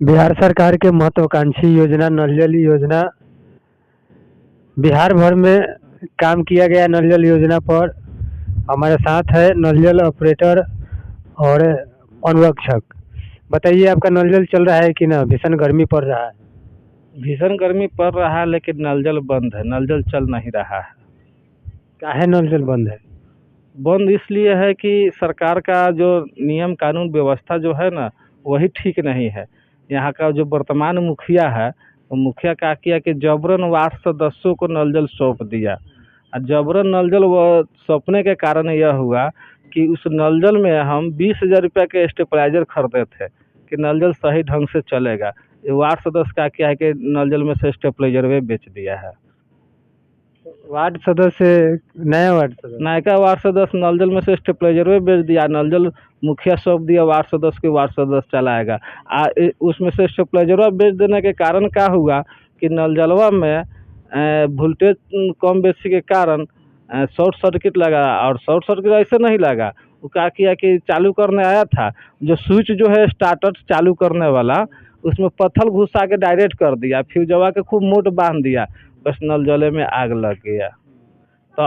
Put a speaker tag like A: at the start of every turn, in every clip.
A: बिहार सरकार के महत्वाकांक्षी योजना नल जल योजना बिहार भर में काम किया गया नल जल योजना पर। हमारे साथ है नल जल ऑपरेटर और अनुरक्षक। बताइए, आपका नल जल चल रहा है कि ना? भीषण गर्मी पड़ रहा है।
B: भीषण गर्मी पड़ रहा है लेकिन नल जल बंद है, नल जल चल नहीं रहा है।
A: काहे नल जल बंद है?
B: बंद इसलिए है कि सरकार का जो नियम कानून व्यवस्था जो है ना, वही ठीक नहीं है। यहाँ का जो वर्तमान मुखिया है, वो मुखिया क्या किया कि जबरन वार्ड सदस्यों को नल जल सौंप दिया। और जबरन नल जल वो सौंपने के कारण यह हुआ कि उस नल जल में हम 20,000 रुपये के स्टेबलाइजर खरीदे थे कि नल जल सही ढंग से चलेगा। ये वार्ड सदस्य क्या किया है कि नल जल में से स्टेबलाइजर भी बेच दिया है।
A: वार्ड सदस्य, नया वार्ड सदस्य
B: नायका वार्ड सदस्य नल जल में से स्टेबलाइजर भी बेच दिया। नल जल मुखिया सौंप दिया वार्ड सदस्य के, वार्ड सदस्य चलाएगा। उसमें से स्टेबलाइजर बेच देने के कारण क्या हुआ कि नल जलवा में वोल्टेज कम बेसी के कारण शॉर्ट सर्किट लगा। और शॉर्ट सर्किट ऐसे नहीं लगा, वो क्या किया कि चालू करने आया था, जो स्विच जो है स्टार्टर चालू करने वाला, उसमें पत्थर घुसा के डायरेक्ट कर दिया, फ्यूजवा के खूब मोट बांध दिया। बस नल जले में आग लग गया। तो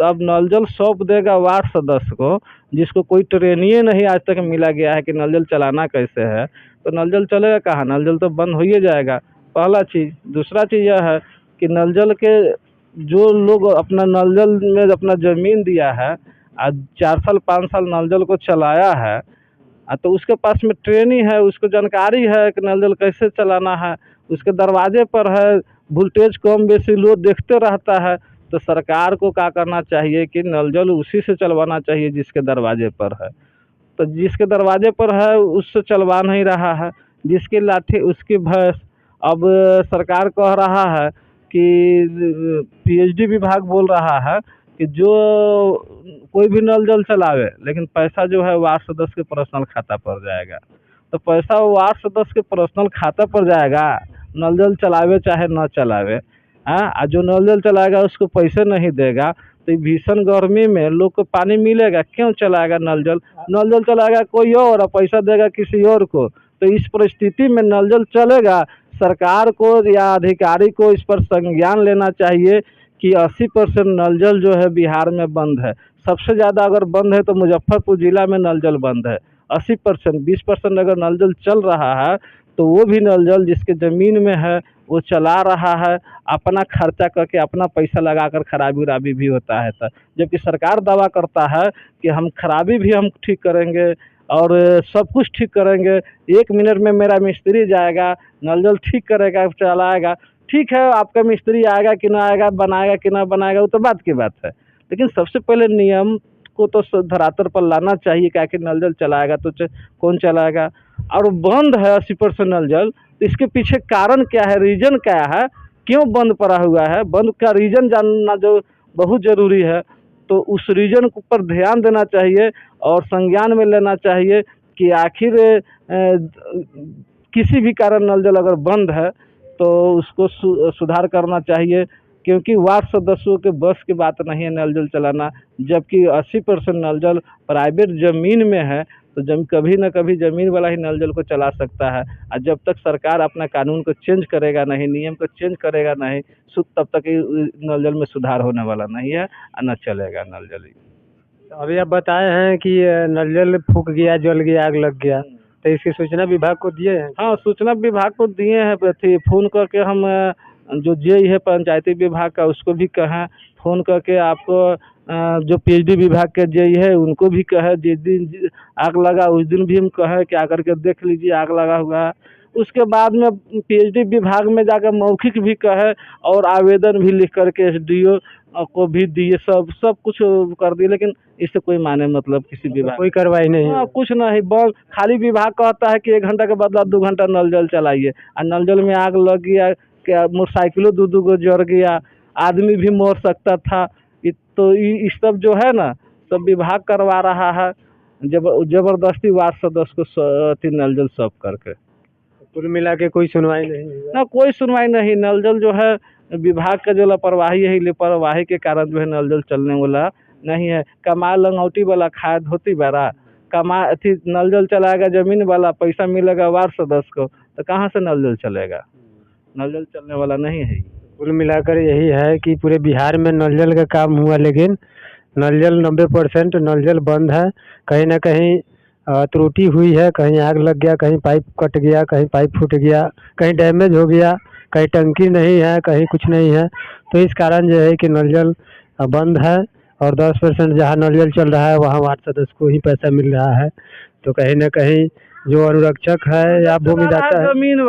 B: अब नल जल सौंप देगा वार्ड सदस्य को, जिसको कोई ट्रेनिंग नहीं आज तक मिला गया है कि नल जल चलाना कैसे है, तो नल जल चलेगा कहाँ? नल जल तो बंद हो ही जाएगा, पहला चीज़। दूसरा चीज़ यह है कि नल जल के जो लोग अपना नल जल में अपना ज़मीन दिया है, आज 4 साल 5 साल नल जल को चलाया है, तो उसके पास में ट्रेनिंग है, उसको जानकारी है कि नल जल कैसे चलाना है, उसके दरवाजे पर है, वोल्टेज कम बेसी लोड देखते रहता है। तो सरकार को क्या करना चाहिए कि नल जल उसी से चलवाना चाहिए जिसके दरवाजे पर है। तो जिसके दरवाजे पर है उससे चलवा नहीं रहा है, जिसकी लाठी उसकी भैंस। अब सरकार कह रहा है कि पीएचडी विभाग बोल रहा है कि जो कोई भी नल जल चलावे, लेकिन पैसा जो है वार्ड सदस्य के पर्सनल खाता पर जाएगा। तो पैसा वार्ड सदस्य के पर्सनल खाता पर जाएगा, नल जल चलावे चाहे न चलावे। हाँ, और जो नल जल चलाएगा उसको पैसे नहीं देगा, तो भीषण गर्मी में लोग को पानी मिलेगा, क्यों चलाएगा नल जल? नल जल चलाएगा कोई और पैसा देगा किसी और को। तो इस परिस्थिति में नल जल चलेगा। सरकार को या अधिकारी को इस पर संज्ञान लेना चाहिए कि 80% नल जल जो है बिहार में बंद है। सबसे ज़्यादा अगर बंद है तो मुजफ्फरपुर जिला में नल जल बंद है 80%। 20% अगर नल जल चल रहा है तो वो भी नल जल जिसके ज़मीन में है वो चला रहा है, अपना खर्चा करके अपना पैसा लगाकर खराबी उराबी भी होता है। तो जबकि सरकार दावा करता है कि हम खराबी भी हम ठीक करेंगे और सब कुछ ठीक करेंगे, 1 मिनट में मेरा मिस्त्री जाएगा, नल जल ठीक करेगा, चलाएगा। ठीक है, आपका मिस्त्री आएगा कि ना आएगा, बनाएगा कि ना बनाएगा, वो तो बात की बात है। लेकिन सबसे पहले नियम को तो धरातल पर लाना चाहिए, क्या कि नल जल चलाएगा तो कौन चलाएगा? और बंद है 80% नल जल, तो इसके पीछे कारण क्या है, रीजन क्या है, क्यों बंद पड़ा हुआ है? बंद का रीजन जानना जो बहुत ज़रूरी है। तो उस रीजन पर ध्यान देना चाहिए और संज्ञान में लेना चाहिए कि आखिर किसी भी कारण नल जल अगर बंद है तो उसको सुधार करना चाहिए, क्योंकि वार्ड सदस्यों के बस की बात नहीं है नल जल चलाना। जबकि 80% नल जल प्राइवेट ज़मीन में है, तो कभी ना कभी ज़मीन वाला ही नल जल को चला सकता है। और जब तक सरकार अपना कानून को चेंज करेगा नहीं, नियम को चेंज करेगा नहीं, तब तक नल जल में सुधार होने वाला नहीं है और न चलेगा नल जल।
A: अभी आप बताए हैं कि नल जल फूक गया, जल गया, आग लग गया, तो इसकी सूचना विभाग को दिए हैं?
B: हाँ, सूचना विभाग को दिए हैं। फ़ोन करके हम जो जेई है पंचायती विभाग का उसको भी कहें, फ़ोन करके आपको जो पीएचडी विभाग के जेई है उनको भी कहें, जिस दिन आग लगा उस दिन भी हम कहें कि आकर के देख लीजिए आग लगा हुआ है। उसके बाद में पीएचडी विभाग में जाकर मौखिक भी कहे और आवेदन भी लिख करके एसडीओ को भी दिए, सब कुछ कर दिए, लेकिन इससे कोई माने मतलब किसी विभाग
A: कोई कार्रवाई नहीं
B: हाँ,
A: है?
B: कुछ नहीं। बस खाली विभाग कहता है कि 1 घंटा के बदला 2 घंटा नल जल चलाइए, और नल जल में आग लग गया, क्या मोटरसाइकिलों 2-2 गो जल गया, आदमी भी मर सकता था। तो इस सब जो है ना, सब विभाग करवा रहा है जबरदस्ती वार्ड सदस्य को नल जल सब करके।
A: कुल मिला के कोई सुनवाई नहीं हुआ?
B: ना, कोई सुनवाई नहीं। नल जल जो है विभाग का जो लापरवाही है, लापरवाही के कारण जो है नल जल चलने वाला नहीं है। कमा लंगौटी वाला खाए धोती बारा, कमा अथी नल जल चलाएगा ज़मीन वाला, पैसा मिलेगा वार्ड सदस्य को। तो कहाँ से नल जल चलेगा? नल जल चलने वाला नहीं है ये।
A: कुल मिलाकर यही है कि पूरे बिहार में नल जल का काम हुआ, लेकिन नल जल 90% नल जल बंद है। कहीं ना कहीं त्रुटि हुई है, कहीं आग लग गया, कहीं पाइप कट गया, कहीं पाइप फूट गया, कहीं डैमेज हो गया, कहीं टंकी नहीं है, कहीं कुछ नहीं है। तो इस कारण जो है कि नल जल बंद है, और 10% जहाँ नल जल चल रहा है वहाँ वार्ड सदस्य को ही पैसा मिल रहा है। तो कहीं ना कहीं जो अनुरक्षक है या भूमिदाता है,
B: जमीन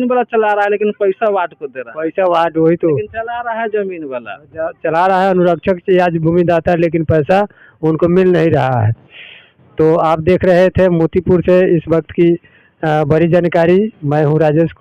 B: वाला चला रहा है, लेकिन पैसा वार्ड को दे रहा है।
A: पैसा वार्ड वही तो
B: लेकिन चला रहा है जमीन वाला।
A: चला रहा है अनुरक्षक से या भूमिदाता, लेकिन पैसा उनको मिल नहीं रहा है। तो आप देख रहे थे मोतीपुर से इस वक्त की बड़ी जानकारी। मैं हूँ राजेश।